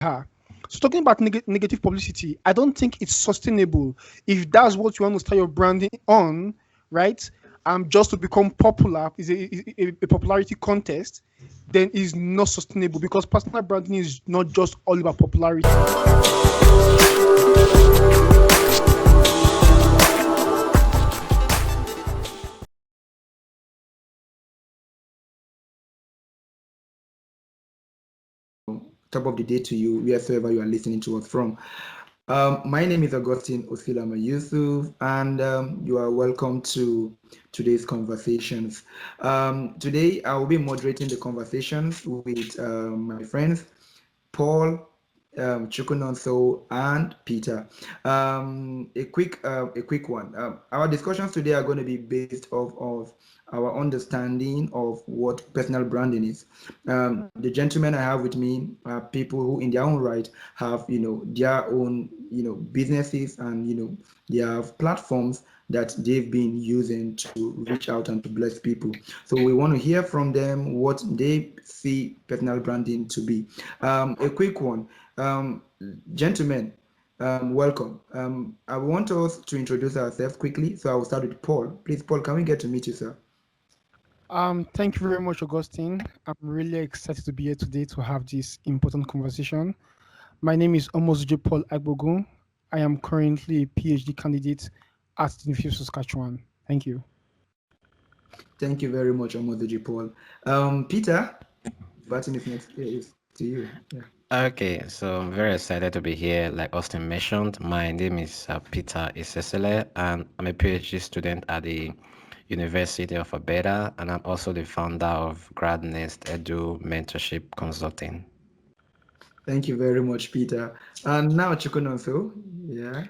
her. So talking about negative publicity, I don't think it's sustainable. If that's what you want to start your branding on, right? Just to become popular is a popularity contest, then is not sustainable because personal branding is not just all about popularity. Top of the day to you, wheresoever you are listening to us from. My name is Augustine Osilama Yusuf, and you are welcome to today's conversations. Today, I will be moderating the conversations with my friends Paul, Chukunonso, and Peter. A quick one. Our discussions today are going to be based off of our understanding of what personal branding is. The gentlemen I have with me are people who, in their own right, have their own businesses, and they have platforms that they've been using to reach out and to bless people. So we want to hear from them what they see personal branding to be. A quick one, gentlemen. Welcome. I want us to introduce ourselves quickly, so I will start with Paul. Please, Paul, can we get to meet you, sir? Thank you very much, Augustine. I'm really excited to be here today to have this important conversation. My name is Omozujo Paul Agbogun. I am currently a PhD candidate at the University of Saskatchewan. Thank you. Thank you very much, Omodoji Paul. Peter, button is next is to you. Yeah. Okay, so I'm very excited to be here. Like Austin mentioned, my name is Peter Isesele, and I'm a PhD student at the University of Alberta, and I'm also the founder of GradNest Edu Mentorship Consulting. Thank you very much, Peter. And now, Chukunonso. Yeah.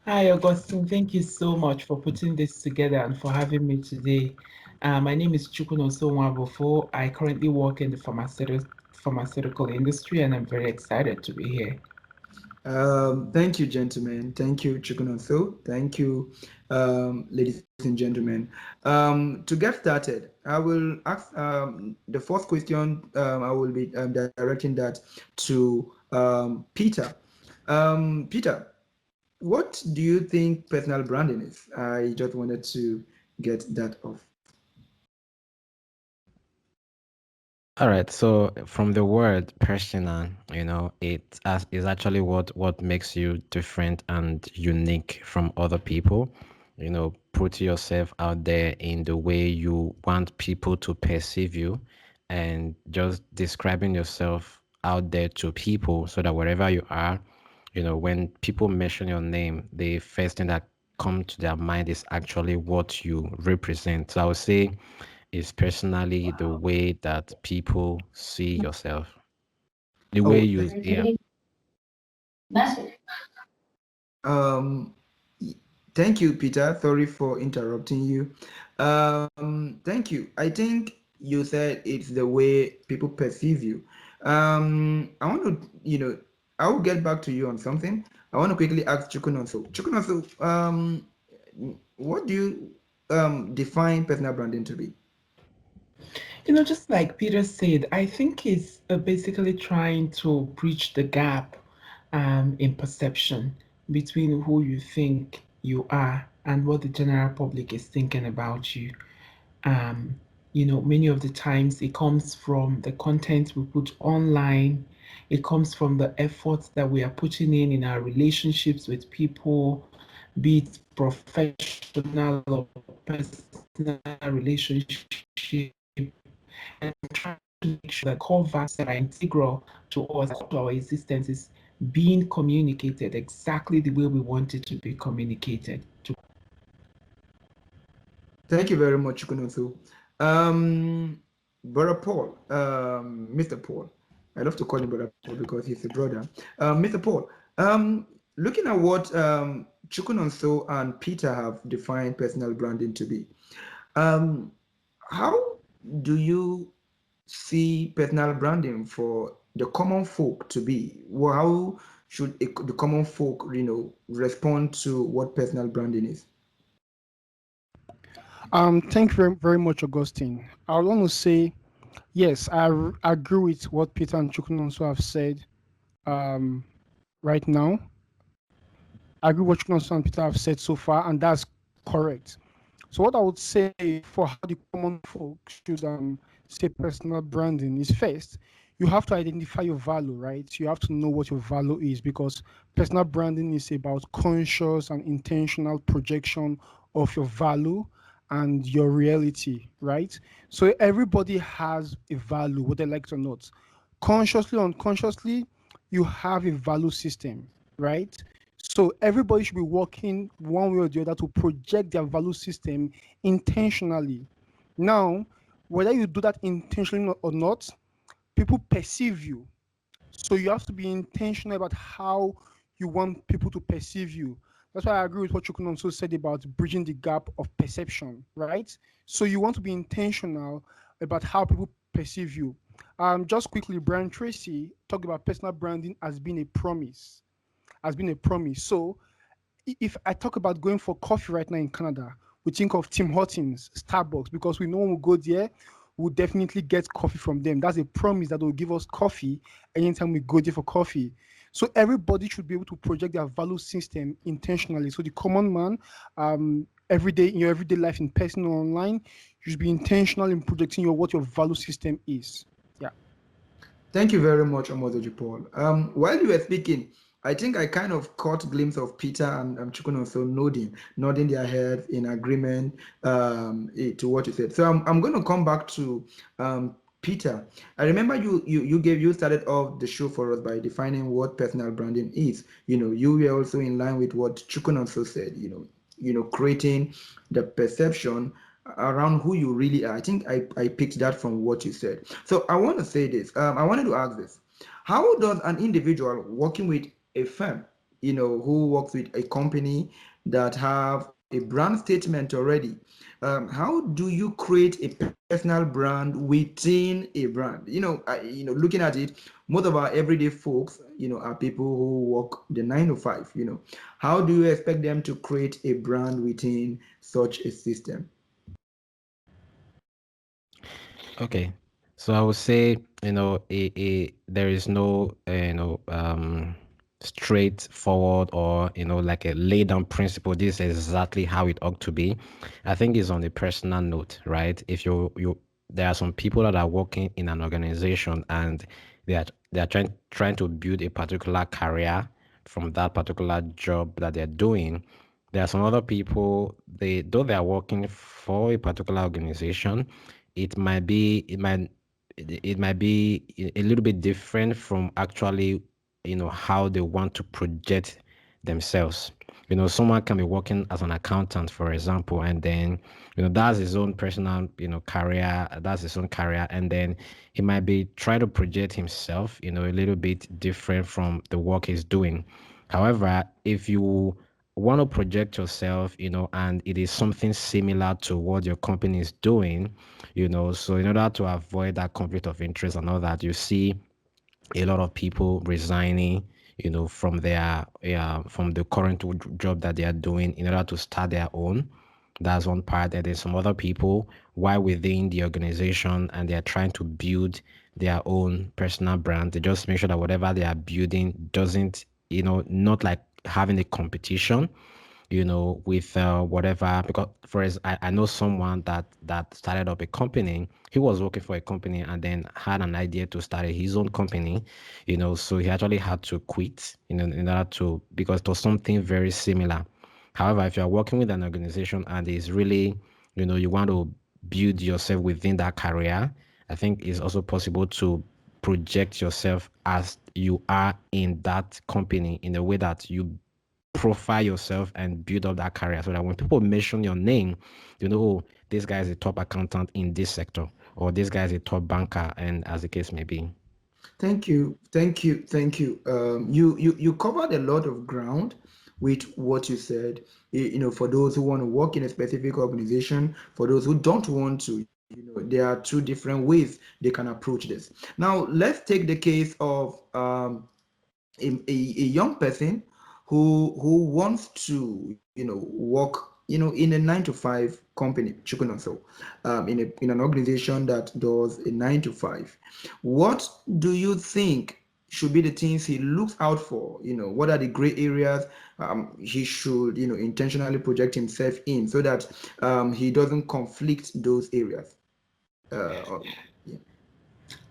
Hi, Augustine. Thank you so much for putting this together and for having me today. My name is Chukwunoso Nwabufo. I currently work in the pharmaceutical industry, and I'm very excited to be here. Thank you, gentlemen. Thank you, Chukunonso. Thank you, ladies and gentlemen. To get started, I will ask the first question. I will be directing that to Peter. Peter, what do you think personal branding is? I just wanted to get that off. All right, so from the word personal, is actually what makes you different and unique from other people. Put yourself out there in the way you want people to perceive you, and just describing yourself out there to people so that wherever you are, when people mention your name, the first thing that come to their mind is actually what you represent. So I would say is personally the way that people see yourself, the way Oh, you, yeah. um, thank you, Peter. Sorry for interrupting you. Thank you. I think you said it's the way people perceive you. I want to, I will get back to you on something. I want to quickly ask Chukunonso. Chukunonso, what do you define personal branding to be? Just like Peter said, I think it's basically trying to bridge the gap in perception between who you think you are and what the general public is thinking about you. Um, Many of the times it comes from the content we put online, it comes from the efforts that we are putting in our relationships with people, be it professional or personal relationship, and trying to make sure that core values that are integral to us, to our existence, is being communicated exactly the way we want it to be communicated. Thank you very much, Chukunonso. Um, Brother Paul, Mr. Paul. I love to call him Brother Paul because he's a brother. Mr. Paul, um, looking at what Chukunonso and Peter have defined personal branding to be, um, how do you see personal branding for the common folk to be? How should the common folk, respond to what personal branding is? Thank you very much, Augustine. I want to say, yes, agree with what Peter and Chukwunonso have said. right now. I agree with what Chukwuemeka and Peter have said so far, and that's correct. So what I would say for how the common folk should say personal branding is, first, you have to identify your value, right? You have to know what your value is, because personal branding is about conscious and intentional projection of your value and your reality, right? So everybody has a value, whether they like it or not. Consciously or unconsciously, you have a value system, right? So everybody should be working one way or the other to project their value system intentionally. Now, whether you do that intentionally or not, people perceive you. So you have to be intentional about how you want people to perceive you. That's why I agree with what Chukun also said about bridging the gap of perception, right? So you want to be intentional about how people perceive you. Just quickly, Brian Tracy talked about personal branding as being a promise, So if I talk about going for coffee right now in Canada, we think of Tim Hortons, Starbucks, because we know when we go there, we'll definitely get coffee from them. That's a promise that they'll give us coffee anytime we go there for coffee. So everybody should be able to project their value system intentionally. So the common man, every day in your everyday life, in person or online, you should be intentional in projecting what your value system is. Yeah. Thank you very much, Omodoji Paul. While you were speaking, I think I kind of caught a glimpse of Peter and Chukun also nodding their heads in agreement to what you said. So I'm going to come back to Peter. I remember you started off the show for us by defining what personal branding is. You were also in line with what Chukun also said. Creating the perception around who you really are. I think I picked that from what you said. So I want to say this. I wanted to ask this. How does an individual working with a firm, who works with a company that have a brand statement already, how do you create a personal brand within a brand? Looking at it, most of our everyday folks, are people who work the 9 to 5. How do you expect them to create a brand within such a system? Okay. So I would say, there is no, straightforward or, like a laid down principle. This is exactly how it ought to be. I think it's on a personal note, right? If there are some people that are working in an organization and they are trying to build a particular career from that particular job that they're doing. There are some other people, though they are working for a particular organization, it might be it might it might be a little bit different from actually, how they want to project themselves. Someone can be working as an accountant, for example, and then, that's his own personal, career, that's his own career, and then he might be trying to project himself, a little bit different from the work he's doing. However, if you want to project yourself, and it is something similar to what your company is doing, so in order to avoid that conflict of interest and all that, you see a lot of people resigning, from the current job that they are doing in order to start their own. That's one part. And then some other people, while within the organization and they're trying to build their own personal brand, they just make sure that whatever they are building doesn't, not like having a competition, with whatever. Because for instance, I know someone that started up a company. He was working for a company and then had an idea to start his own company, so he actually had to quit, in order to, because it was something very similar. However, if you're working with an organization and it's really, you want to build yourself within that career, I think it's also possible to project yourself as you are in that company in a way that you profile yourself and build up that career, so that when people mention your name, oh, this guy is a top accountant in this sector, or this guy is a top banker, and as the case may be. Thank you, thank you, thank you. You covered a lot of ground with what you said. For those who want to work in a specific organization, for those who don't want to, there are two different ways they can approach this. Now, let's take the case of a young person who wants to work in a 9 to 5 company, chicken also, in an organization that does a 9 to 5. What do you think should be the things he looks out for? What are the gray areas he should, intentionally project himself in, so that he doesn't conflict those areas? Yeah.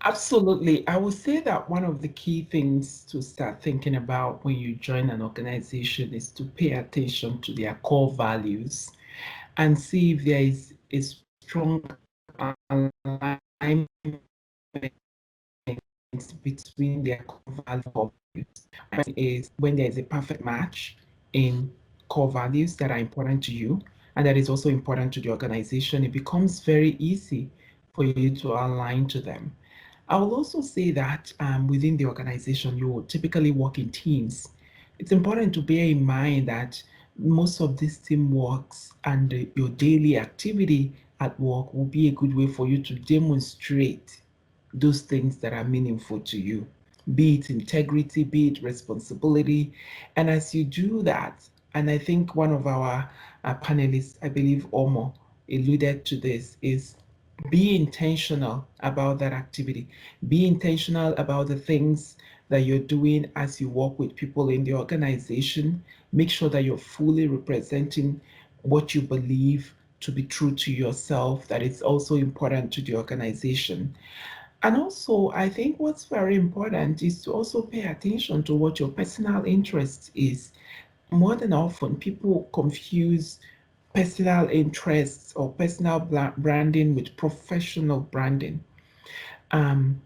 Absolutely. I would say that one of the key things to start thinking about when you join an organization is to pay attention to their core values and see if there is a strong alignment between their core values. Is when there is a perfect match in core values that are important to you and that is also important to the organization, it becomes very easy for you to align to them. I will also say that within the organization, you will typically work in teams. It's important to bear in mind that most of these teamworks and your daily activity at work will be a good way for you to demonstrate those things that are meaningful to you, be it integrity, be it responsibility. And as you do that, and I think one of our panelists, I believe Omo, alluded to this, is be intentional about that activity. Be intentional about the things that you're doing as you work with people in the organization. Make sure that you're fully representing what you believe to be true to yourself, that it's also important to the organization. And also, I think what's very important is to also pay attention to what your personal interest is. More than often, people confuse personal interests or personal branding with professional branding. Um,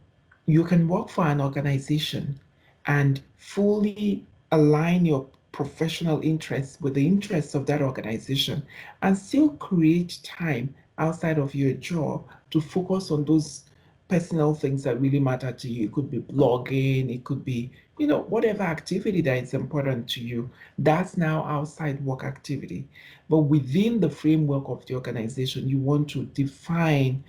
you can work for an organization and fully align your professional interests with the interests of that organization and still create time outside of your job to focus on those personal things that really matter to you. It could be blogging, it could be, whatever activity that is important to you. That's now outside work activity. But within the framework of the organization, you want to define,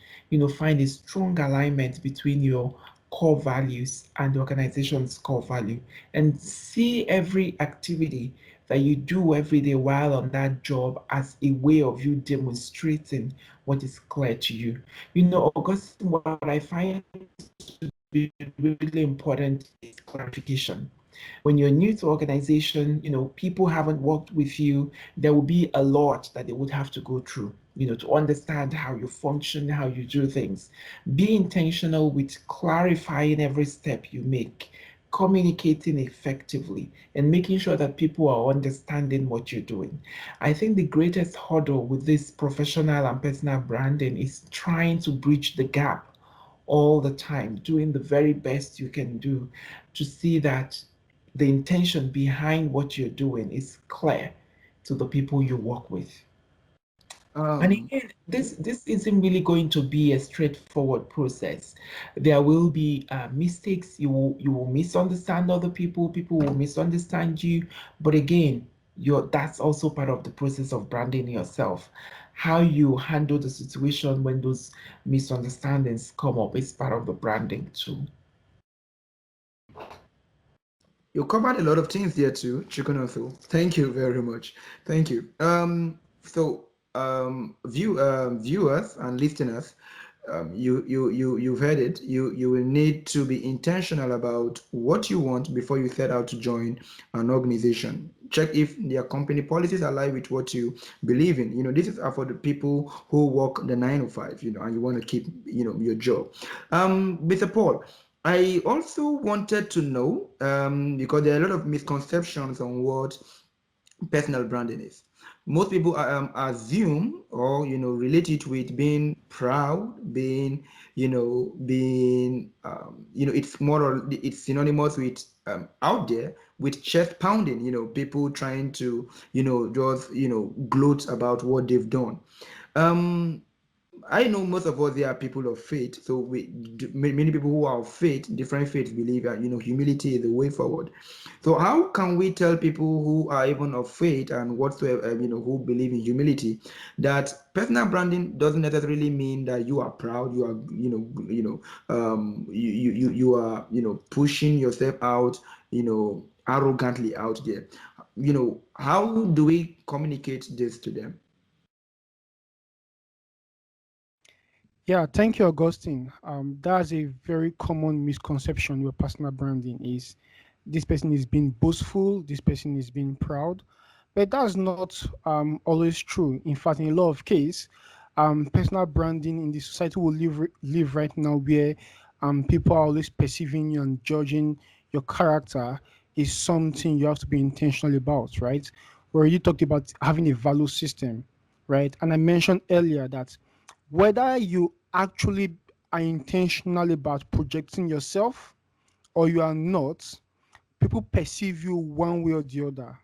find a strong alignment between your core values and the organization's core value, and see every activity that you do every day while on that job as a way of you demonstrating what is clear to you. Augustine, what I find to be really important is clarification. When you're new to organization, people haven't worked with you, there will be a lot that they would have to go through, to understand how you function, how you do things. Be intentional with clarifying every step you make, communicating effectively, and making sure that people are understanding what you're doing. I think the greatest hurdle with this professional and personal branding is trying to bridge the gap all the time, doing the very best you can do to see that the intention behind what you're doing is clear to the people you work with. And Um, again, this isn't really going to be a straightforward process. There will be mistakes. You will misunderstand other people. People will misunderstand you. But again, that's also part of the process of branding yourself. How you handle the situation when those misunderstandings come up is part of the branding too. you covered a lot of things there too, Chikunoso. Thank you very much. Thank you. So viewers and listeners, you've heard it. You will need to be intentional about what you want before you set out to join an organization. Check if their company policies align with what you believe in. This is for the people who work the 9 to 5. And you want to keep your job. Mr. Paul, I also wanted to know, because there are a lot of misconceptions on what personal branding is. Most people assume or relate it with being proud, it's more or it's synonymous with out there with chest pounding. People trying to just gloat about what they've done. Um, I know most of us, they are people of faith. So many people who are of faith, different faiths, believe that humility is the way forward. So how can we tell people who are even of faith and whatsoever, who believe in humility, that personal branding doesn't necessarily mean that you are proud, you are you are pushing yourself out, arrogantly out there. How do we communicate this to them? Yeah, thank you, Augustine. That's a very common misconception with personal branding is this person is being boastful, this person is being proud, but that's not always true. In fact, in a lot of cases, personal branding in the society we live right now, where people are always perceiving you and judging your character, is something you have to be intentional about, right? Where you talked about having a value system, right? And I mentioned earlier that whether you actually are intentional about projecting yourself or you are not, people perceive you one way or the other,